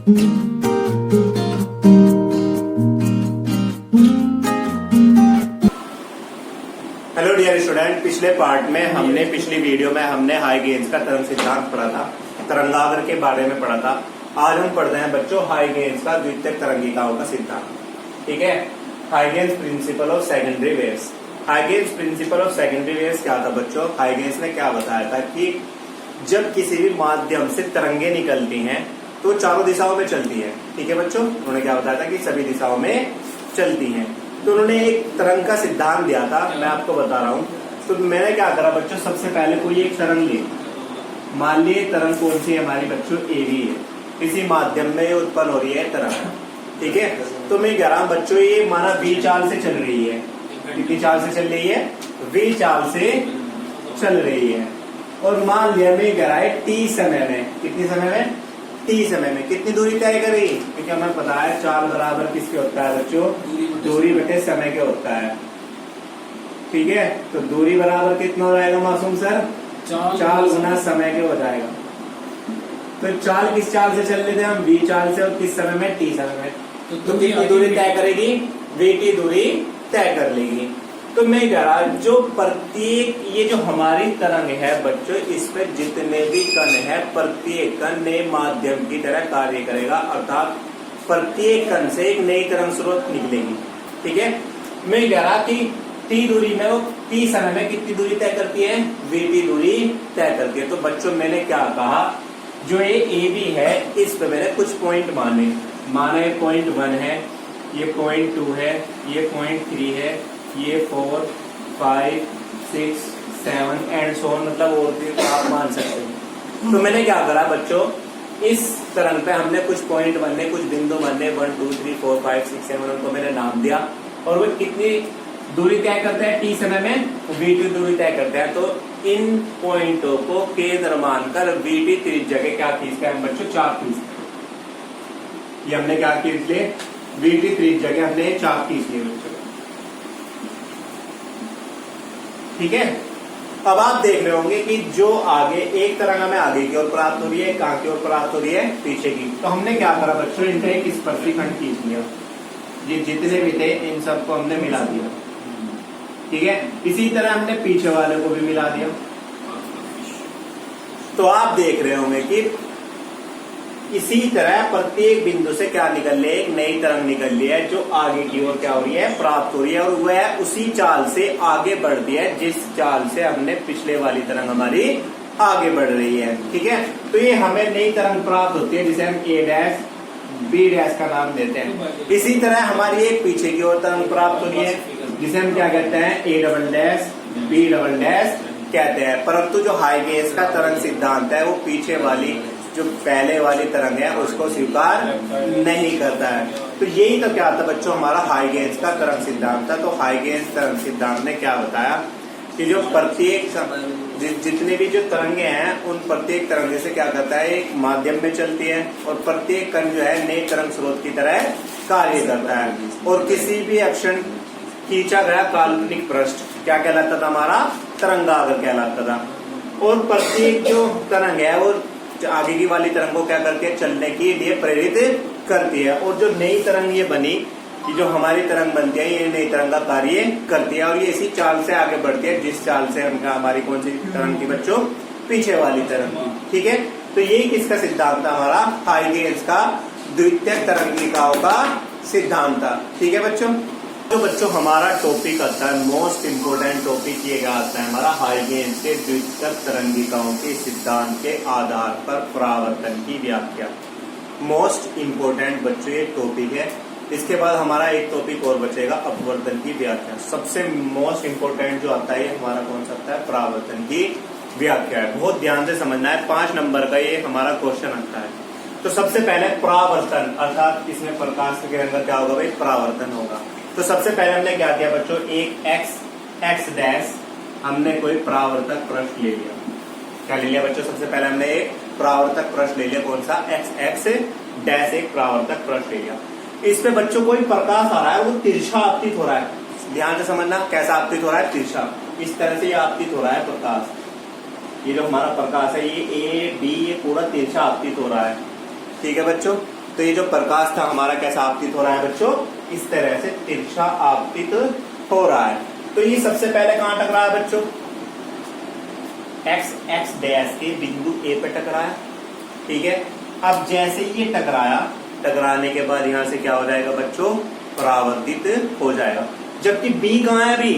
Hello dear student, पिछले part में पिछली वीडियो में हमने हाइगेन्स का तरंग सिद्धांत पढ़ा था, तरंगाग्र के बारे में पढ़ा था। आज हम पढ़ रहे हैं बच्चों हाइगेन्स का द्वितीयक तरंगिकाओं का सिद्धांत। ठीक है, Huygens principle of secondary waves. Huygens principle of secondary waves क्या था बच्चों? हाइगेन्स ने क्या बताया था कि जब किसी भी माध्यम से तरंगे निकलती हैं तो चारों दिशाओं में चलती है। ठीक है बच्चों, उन्होंने क्या बताया था कि सभी दिशाओं में चलती हैं। तो उन्होंने एक तरंग का सिद्धांत दिया था, मैं आपको बता रहा हूँ। तो मैंने क्या करा बच्चों, सबसे पहले कोई एक तरंग ली, मान लीजिए तरंग कौन सी है हमारी बच्चों, एवी है, इसी माध्यम में उत्पन्न हो रही है तरंग। ठीक है, तो मैं कह रहा हूँ बच्चों ये माना v चाल से चल रही है। कितनी चाल से चल रही है? v चाल से चल रही है। और मान लिया मैं कह रहा है t समय में, कितने समय में? t समय में कितनी दूरी तय करेगी? क्योंकि हमें पता है चाल बराबर किसके होता है बच्चों? दूरी बटे समय के होता है। ठीक है, तो दूरी बराबर कितना हो जाएगा मासूम सर? चाल गुना समय के हो जाएगा। तो चाल किस चाल से चल लेते हैं हम? v चाल से। और किस समय में? t समय में। तो कितनी दूरी तय करेगी? vt दूरी तय कर लेगी। तो मैं कह रहा जो प्रत्येक ये जो हमारी तरंग है बच्चों, इस पे जितने भी कण है प्रत्येक कण नए माध्यम की तरह कार्य करेगा, अर्थात प्रत्येक कण से एक नई तरंग स्रोत निकलेगी। ठीक है, मैं कह रहा कि t दूरी में वो t समय में कितनी दूरी तय करती है? vt दूरी तय करती है। तो बच्चों मैंने क्या कहा, जो ये AB है इस पे मैंने कुछ पॉइंट माना ये पॉइंट 1 है, ये पॉइंट 2 है, ये पॉइंट 3 है, ये 4, 5, 6, 7 एंड सो ऑन, मतलब और भी आप मान सकते हैं। तो मैंने क्या करा बच्चों, इस तरंग पे हमने कुछ पॉइंट बनने, कुछ बिंदु बनने 1, 2, 3, 4, 5, 6, 7 उनको मैंने नाम दिया। और वो कितनी दूरी तय करते हैं t समय में? vt दूरी तय करते हैं। तो इन पॉइंटों को केंद्र मानकर vt त्रिज्या के क्या खींचते हैं बच्चों? चाप खींचते हैं। ये हमने क्या खींच लिए? vt त्रिज्या के हमने चाप खींच लिए बच्चों। ठीक है, अब आप देख रहे होंगे कि जो आगे एक तरंग हमें आगे की ओर प्राप्त हो रही है, कहां की ओर प्राप्त हो रही है? पीछे की। तो हमने क्या करा बच्चों, इनका एक स्पर्शीखंड खींच लिया। ये जितने भी थे इन सबको हमने मिला दिया। ठीक है, इसी तरह हमने पीछे वाले को भी मिला दिया। तो आप देख रहे होंगे कि इसी तरह प्रत्येक बिंदु से क्या निकल रही है? एक नई तरंग निकल रही है जो आगे की ओर क्या हो रही है? प्राप्त हो रही है। और वह उसी चाल से आगे बढ़ती है जिस चाल से हमने पिछले वाली तरंग हमारी आगे बढ़ रही है। ठीक है, तो ये हमें नई तरंग प्राप्त होती है जिसे हम A डैश B डैश का नाम देते हैं। इसी तरह हमारी एक पीछे की ओर तरंग प्राप्त हो रही है जिसे हम क्या कहते हैं? A double dash B double dash कहते हैं। परंतु जो हाइगेन्स का तरंग सिद्धांत है वो पीछे वाली जो पहले वाली तरंग है उसको स्वीकार नहीं करता है। तो यही तो क्या था बच्चों हमारा हाइगेन्स का तरंग सिद्धांत था। तो हाइगेन्स तरंग सिद्धांत ने क्या बताया कि जो प्रत्येक जितने भी जो तरंगे हैं उन प्रत्येक तरंगे से क्या करता है? एक माध्यम में चलती है और प्रत्येक कण जो है नए तरंग स्रोत की तरह कार्य करता है। और किसी भी अक्षण खींचा गया काल्पनिक पृष्ठ क्या कहलाता था? हमारा तरंगाग्र कहलाता था। और प्रत्येक जो तरंग है वो आगे की वाली तरंग को क्या करती है? चलने के लिए प्रेरित करती है। और जो नई तरंग ये बनी, कि जो हमारी तरंग बनती है, ये नई तरंग का कार्य करती है। और ये इसी चाल से आगे बढ़ती है जिस चाल से हमारी कौन सी तरंग थी बच्चों? पीछे वाली तरंग। ठीक है, तो ये किसका सिद्धांत था? हमारा हाइगेन्स का द्वितीयक तरंगिकाओं का सिद्धांत था। ठीक है बच्चों, तो बच्चों हमारा टॉपिक आता है, मोस्ट इम्पोर्टेंट टॉपिक ये आता है हमारा हाइगेन्स के द्वितीयक तरंगिकाओं के सिद्धांत के आधार पर परावर्तन की व्याख्या। मोस्ट इम्पोर्टेंट बच्चों ये टॉपिक है। इसके बाद हमारा एक टॉपिक और बचेगा, अपवर्तन की व्याख्या। सबसे मोस्ट इम्पोर्टेंट जो आता है हमारा कौन सा आता है? परावर्तन की व्याख्या है। बहुत ध्यान से समझना है, 5 नंबर का ये हमारा क्वेश्चन आता है। तो सबसे पहले परावर्तन, अर्थात इसमें प्रकाश के अंदर क्या होगा भाई? परावर्तन होगा। तो सबसे पहले हमने क्या किया बच्चों? एक x डैश हमने कोई परावर्तक पृष्ठ ले लिया। क्या ले लिया बच्चों? सबसे पहले हमने एक परावर्तक पृष्ठ ले लिया। कौन सा? x डैश एक परावर्तक पृष्ठ ले लिया। इस पे बच्चों कोई प्रकाश आ रहा है, वो तिरछा आपतित हो रहा है। ध्यान से समझना, कैसा आपतित हो रहा है? तिरछा। इस तरह से ये आपतित हो रहा है प्रकाश। ये जो हमारा प्रकाश है ये A B ये पूरा तिरछा आपतित हो रहा है। ठीक है बच्चों, तो ये जो प्रकाश था हमारा कैसा आपतित हो रहा है बच्चों, इस तरह से तिरछा आपतित हो रहा है। तो ये सबसे पहले कहां टकरा है बच्चों, x डैश के बिंदु A पे टकराया, ठीक है। अब जैसे ये टकराया, टकराने के बाद यहां से क्या हो जाएगा बच्चों, परावर्तित हो जाएगा। जबकि B कहां है,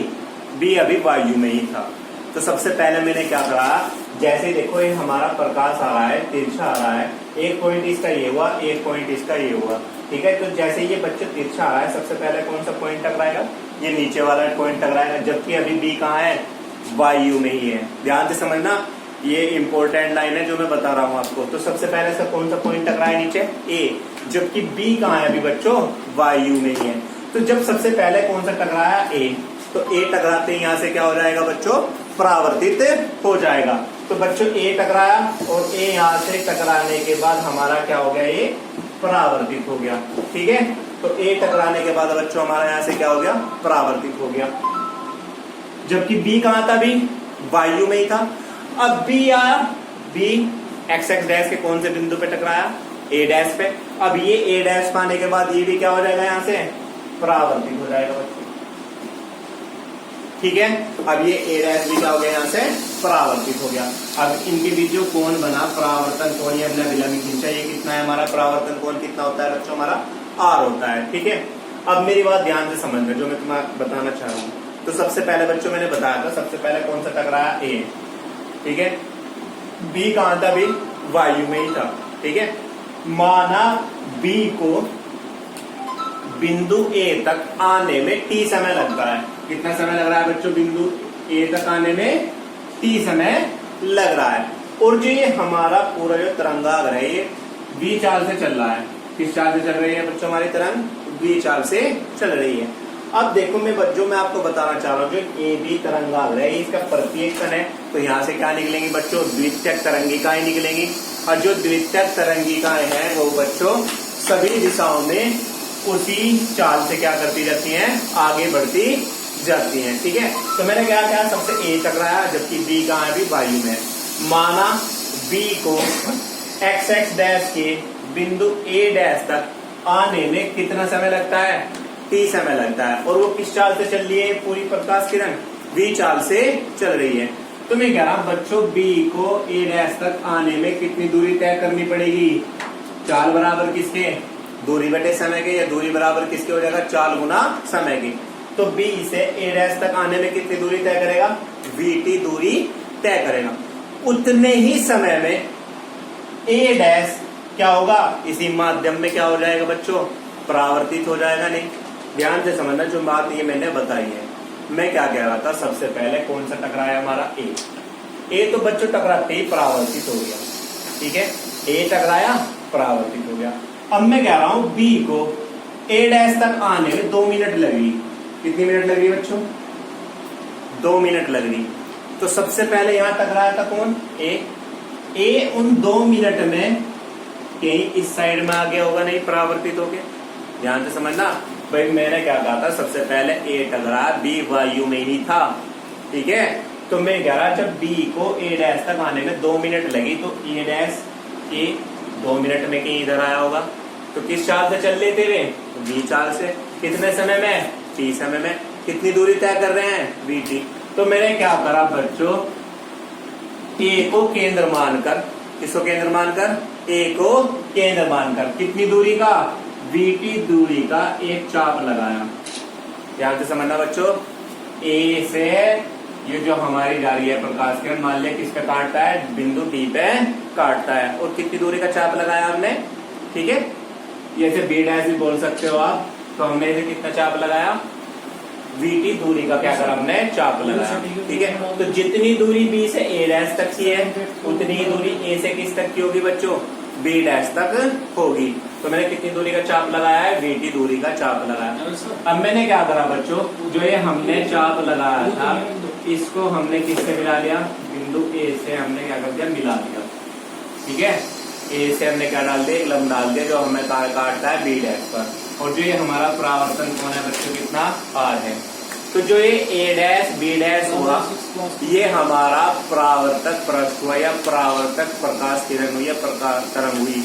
B अभी वायु में ही था। तो सबसे पहले मैंने क्या करा, जैसे देखो ये हमारा प्रकाश आ रहा है, तिरछा आ रहा है, एक पॉइंट इसका ये हुआ, एक पॉइंट इसका ये हुआ, ठीक है। तो जैसे ये बच्चे तिरछा आ रहा है, सबसे पहले कौन सा पॉइंट टकराएगा, ये नीचे वाला पॉइंट टकराएगा। जबकि अभी B कहाँ है, वायु में ही है। ध्यान से समझना, ये इंपॉर्टेंट लाइन है जो मैं बता रहा हूँ आपको। तो सबसे पहले से कौन सा पॉइंट टकराया नीचे, A, जबकि B कहाँ है अभी बच्चों, वायु में ही है। तो जब सबसे पहले कौन सा टकराया, A, तो A टकराते ही यहाँ से क्या हो जाएगा बच्चों, परावर्तित हो जाएगा। तो बच्चों A टकराया और A यहाँ से टकराने के बाद हमारा क्या हो गया, ये परावर्तित हो गया, ठीक है। तो A टकराने के बाद बच्चों हमारा यहाँ से क्या हो गया, परावर्तित हो गया। जबकि B कहाँ था, B वायु में ही था। अब B आया, B x डैश के कौन से बिंदु पे टकराया, A डैश पे। अब ये A डैश पाने के बाद ये भी क्या हो जाएगा, यहाँ से परावर्तित हो जाएगा बच्चों, ठीक है। अब ये A डैश भी क्या हो गया, यहाँ से परावर्तित हो गया। अब इनके बीच जो कोण बना, परावर्तन कोण, ये हमने अभिलंब खींचा, ये कितना है हमारा परावर्तन कोण, कितना होता है बच्चों, हमारा R होता है, ठीक है। अब मेरी बात ध्यान से समझना, जो मैं तुम्हें बताना चाह रहा हूँ। तो सबसे पहले बच्चों मैंने बताया था, सबसे पहले कौन सा टकराया, A, ठीक है। B कहां था, B वायु में ही था, ठीक है। माना B को बिंदु A तक आने में T समय लगता है। कितना समय लग रहा है बच्चों, बिंदु A तक आने में T समय लग रहा है। और जो ये हमारा पूरा जो तरंगाग्र है, ये V चाल से चल रहा है। किस चाल से चल रही है बच्चों हमारी तरंग, V चाल से चल रही है। अब देखो मैं आपको बताना चाह रहा हूँ, जो AB तरंगाग्र है, इसका प्रत्येक कण है, तो यहाँ से क्या निकलेंगी बच्चों, द्वितीयक तरंगिकाएं निकलेंगी। और जो द्वितीयक तरंगिकाएं हैं वो बच्चों सभी दिशाओं में उसी चाल से क्या करती जाती हैं, आगे बढ़ती जाती हैं, ठीक है। तो मैंने क्या किया, सबसे A टकराया, जबकि B कहाँ है, भी वायु में। माना B को x डैश के बिंदु A डैश तक आने में कितना समय लगता है, T समय लगता है। और वो किस चाल से चल रही है, पूरी प्रकाश किरण V चाल से चल रही है। तो मैं कह रहा हूं बच्चों, B को A डैश तक आने में कितनी दूरी तय करनी पड़ेगी, चाल बराबर किसके, दूरी बटे समय के, या दूरी बराबर किसके हो जाएगा, चाल गुना समय की। तो B से A डैश तक आने में कितनी दूरी तय करेगा, VT दूरी तय करेगा। उतने ही समय में A डैश क्या होगा, इसी माध्यम में क्या हो जाएगा बच्चों, परावर्तित हो जाएगा। नहीं, ध्यान से समझना, जो बात ये मैंने बताई है। मैं क्या कह रहा था, सबसे पहले कौन सा टकराया हमारा, A तो बच्चों टकराते ही परावर्तित हो गया, ठीक है। A टकराया, परावर्तित हो गया। अब मैं कह रहा हूं B को A डैश तक आने में 2 मिनट लगी। कितनी मिनट लग रही बच्चों, 2 मिनट लग रही। तो सबसे पहले यहां टकराया था कौन, A उन 2 मिनट में कहीं इस साइड में आ गया होगा, नहीं परावर्तित हो गया। ध्यान से समझना भाई, मैंने क्या कहा था, सबसे पहले A टकरा, B वायु में ही था, ठीक है। तो मैं कह रहा, जब B को A डैश तक आने में 2 मिनट लगी, तो A डैश A 2 मिनट में कहीं इधर आया होगा। तो किस चाल से चल रहे थे वे, V चाल से। कितने समय में, T समय में। कितनी दूरी तय कर रहे हैं, VT। तो मैंने क्या करा बच्चों, A को केंद्र मानकर, किसको केंद्र मानकर, A को केंद्र मानकर कितनी दूरी का, VT दूरी का एक चाप लगाया। ध्यान से समझना बच्चों, A से ये जो हमारी जा रही है प्रकाश किरण, मान लिया किस पे काटता है, बिंदु D पे काटता है। और कितनी दूरी का चाप लगाया हमने, ठीक है। ये से B डैश भी बोल सकते हो आप। तो हमने इसे कितना चाप लगाया, VT दूरी का क्या करा हमने, चाप लगाया, ठीक है। तो जितनी दूरी B से A डैश तक की है, उतनी ही दूरी A से किस तक की होगी बच्चों, B डैश तक होगी। तो मैंने कितनी दूरी का चाप लगाया है, VT दूरी का चाप लगाया। अब मैंने क्या करा बच्चों, जो ये हमने चाप लगाया था, इसको हमने किससे मिला लिया, बिंदु A से हमने क्या कर दिया, मिला दिया, ठीक है। A से हमने क्या डाल दिया, एक लंब डाल दिया, जो हमें काटता है B डैश पर। और जो ये हमारा परावर्तन कोण है बच्चों, कितना, R है। तो जो ये A डैश B डैश हुआ, ये हमारा परावर्तक पृष्ठ हुआ, या परावर्तक प्रकाश किरण हुई, या प्रकाश तरंग हुई,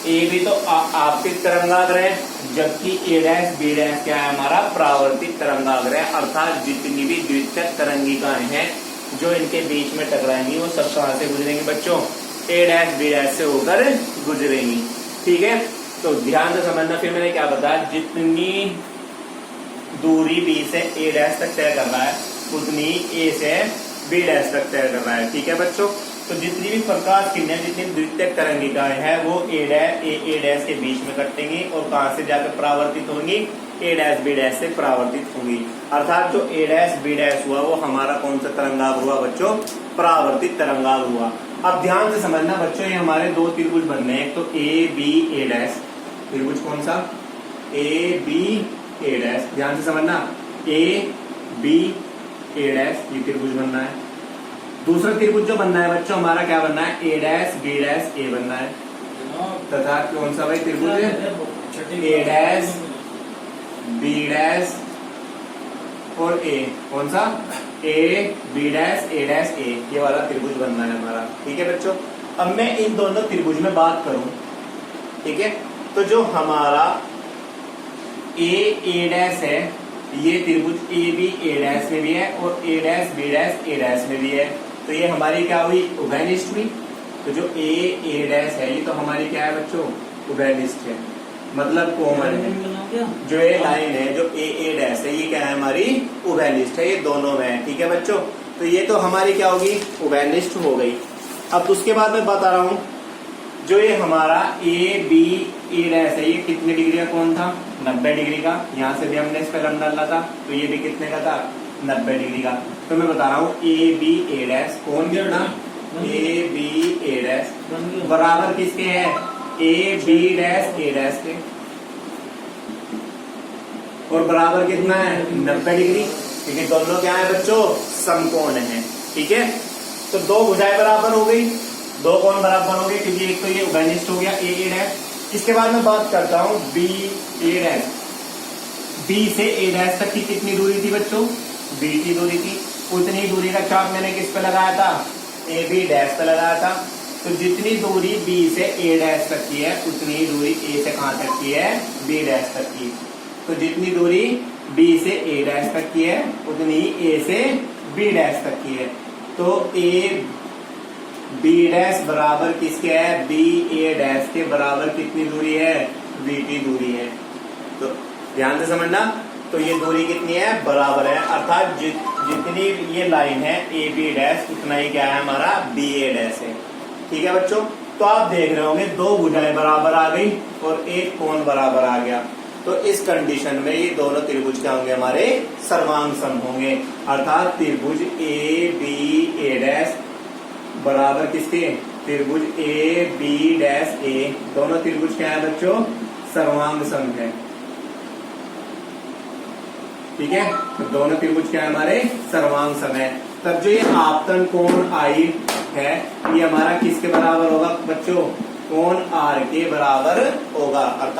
ए भी तो आपतित तरंगाग्र है, जबकि ए डैश बी डैश क्या है हमारा परावर्तित तरंगाग्र है। अर्थात जितनी भी द्वितीयक तरंगिकाएं हैं जो इनके बीच में टकराएंगी वो सब कहां से गुजरेंगी बच्चों, ए डैश बी डैश से होकर गुजरेंगी। ठीक है, तो ध्यान से समझना। फिर मैंने क्या बताया, जितनी दूरी बी से ए डैश तक तय कर रहा है उतनी ए से बी डैश तक तय कर रहा है। ठीक है बच्चों, तो जितनी भी प्रकाश किरणें, जितनी द्वितीयक तरंगिकाएं हैं वो ए डैश के बीच में कटेंगी और कहां से जाकर परावर्तित होंगी, ए डैश बी डैश से परावर्तित होंगी। अर्थात जो ए डैश बी डैश हुआ वो हमारा कौन सा तरंगाग्र हुआ बच्चों, परावर्तित तरंगाग्र हुआ। अब ध्यान से समझना बच्चों, ये हमारे दो त्रिभुज बनने हैं, तो ए बी ए डैश, त्रिभुज कौन सा, ए बी ए डैश। ध्यान से समझना, ए बी ए डैश ये त्रिभुज बनना है। दूसरा त्रिभुज जो बनना है बच्चों हमारा क्या बनना है, ए डैश बी डैश ए बनना है। तथा कौन सा भाई त्रिभुज है, ए डैश बी डैश और ए, कौन सा, ए बी डैश ए, ये वाला त्रिभुज बनना है हमारा। ठीक है बच्चों, अब मैं इन दोनों त्रिभुज में बात करूं, ठीक है, तो जो हमारा ए डैश है ये त्रिभुज ए बी ए डैश में भी है और ए dash B dash A dash में भी है, तो ये हमारी क्या हुई, उभयनिष्ठ हुई। तो जो ए डैश है ये तो हमारी क्या है बच्चों, उभयनिष्ठ है, मतलब कॉमन है। जो ये लाइन है जो ए डैश है ये क्या है हमारी उभयनिष्ठ है, ये दोनों में है। ठीक है बच्चों, तो ये तो हमारी क्या होगी, उभयनिष्ठ हो गई। अब उसके बाद मैं बता रहा हूं, जो ये हमारा ए बी ए डैश है ये कितने डिग्री का कोण था, 90 डिग्री का। यहाँ से भी हमने इस पर लंब डाला था तो ये भी कितने का था, 90 डिग्री का। तो मैं बता रहा हूँ ए बी ए डैश कोण कितना, ए बी ए डैश बराबर किसके है, A B dash A dash के, और बराबर कितना है 90 डिग्री। ठीक है, दोनों क्या है बच्चों, समकोण है। ठीक है, तो दो भुजाएं बराबर हो गई, दो कोण बराबर हो गए, क्योंकि एक तो ये उभयनिष्ठ हो गया ए डैश। इसके बाद मैं बात करता हूं बी ए डैश, बी से ए डैश तक की कितनी दूरी थी बच्चों, बी की दूरी थी, उतनी दूरी का चाप मैंने किस पे लगाया था, ए बी डैश पे लगाया था। तो जितनी दूरी बी से ए डैश तक की है उतनी दूरी ए से कहां तक की है, बी डैश तक की। तो जितनी दूरी बी से ए डैश तक की है उतनी ए से बी डैश तक की है। तो ए बी डैश बराबर किसके है, बी ए डैश के बराबर कितनी दूरी है, बी की दूरी है। तो ध्यान से समझना, तो ये दूरी कितनी है, बराबर है। अर्थात जितनी ये लाइन है ए बी डैश उतना ही क्या है हमारा बी ए डैश है। ठीक है बच्चों, तो आप देख रहे होंगे दो भुजाएं बराबर आ गई और एक कोण बराबर आ गया। तो इस कंडीशन में ये दोनों त्रिभुज क्या होंगे, हमारे सर्वांग सम होंगे। अर्थात त्रिभुज ए बी ए डैश बराबर किसके, त्रिभुज ए बी डैश ए, दोनों त्रिभुज क्या है बच्चों, सर्वांग सम है। ठीक है, तो दोनों त्रिभुज क्या है हमारे सर्वांग सम है। तब जो ये आपतन कोण आई है ये हमारा किसके बराबर होगा बच्चों, कोण आर के बराबर होगा। अर्थात